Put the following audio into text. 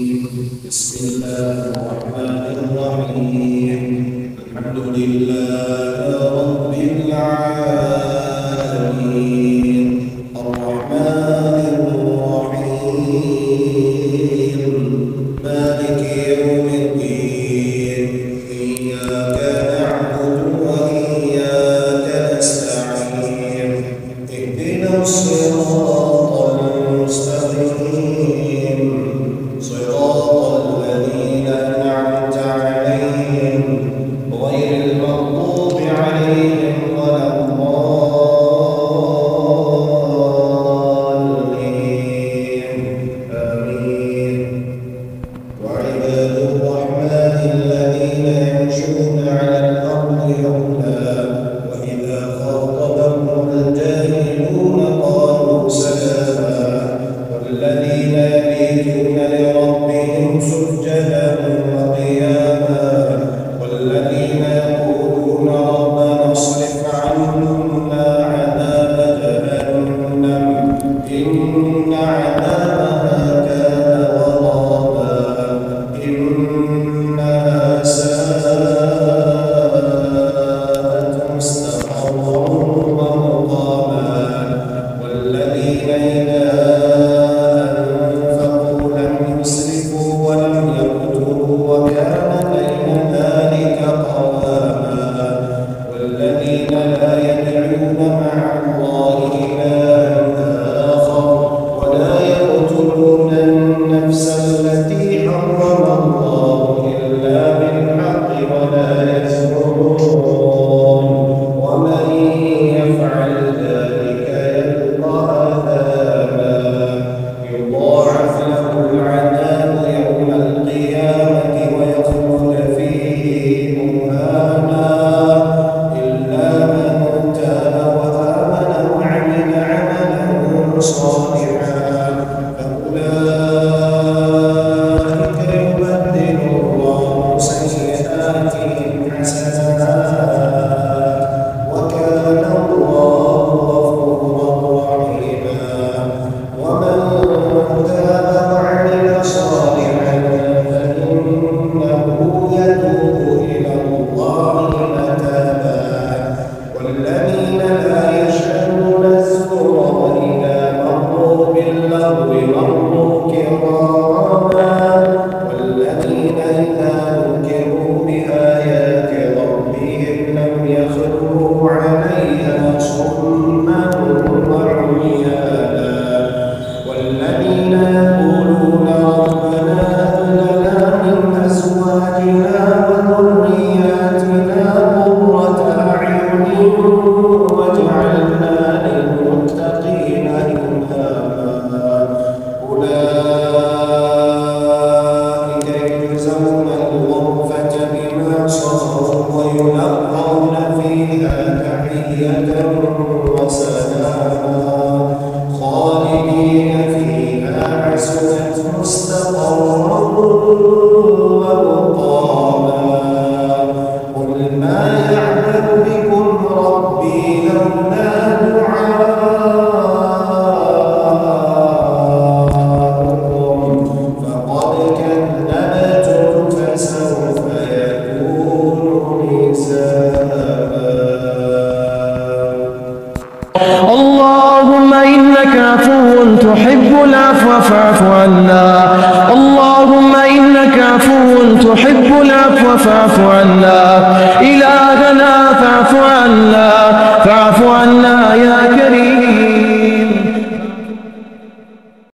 بسم الله الرحمن الرحيم. الحمد لله رب العالمين الرحمن الرحيم مالك يوم الدين إياك نعبد وإياك نستعين اهدنا الصراط المستقيم صراط الذين أنعمت عليهم غير المغضوب عليهم ولا الضالين آمين. وعباد الرحمن الذين يمشون على الأرض هونا وإذا خاطبهم الجاهلون قالوا سلاما والذين يبيتون لربهم سجدا وقياما والذين يقولون ربنا اصرف عنا عذاب جهنم إن عذابها كان غراما إنها ساءت مستقرا ومقاما والذين إذا أنفقوا لم يسرفوا ولم يقتروا وكان بين ذلك قواما والذين لا يدعون مع الله إلها آخر ولا يقتلون النفس التي حرم الله إلا بالحق ولا يزنون ومن يفعل ذلك يلقى أثاما يضاعف له العذاب يوم القيامة ويخلد فيه مهانا إلا من تاب وآمن وعمل عملا صالحا فأولئك يبدل الله سيئاتهم حسنات وكان الله غفورا رحيما. ومن تاب وعمل صالحا فإنه يتوب إلى الله متابا والذين لا يشهدون الزور وإذا مروا باللغو مروا كراما والذين إذا ذكروا بآيات ربهم لم يخروا عليها صما وعميانا والذين يقولون ربنا هب لنا من أزواجنا وذرياتنا قرة أعين واجعلنا للمتقين إماما أولئك يجزون الغرفة بما صبروا ويلقون فيها تحية وسلاما خالدين فيها حسنت مستقرا ومقاما. قل ما يعبد بكم ربي لولا دعاؤكم فقد كذبتم فسوف يكون لزاما. اللهم إنك عفو تحب العفو فاعف عنا. اللهم إنك عفو تحب العفو فاعف عنا. إلهنا فاعف عنا يا كريم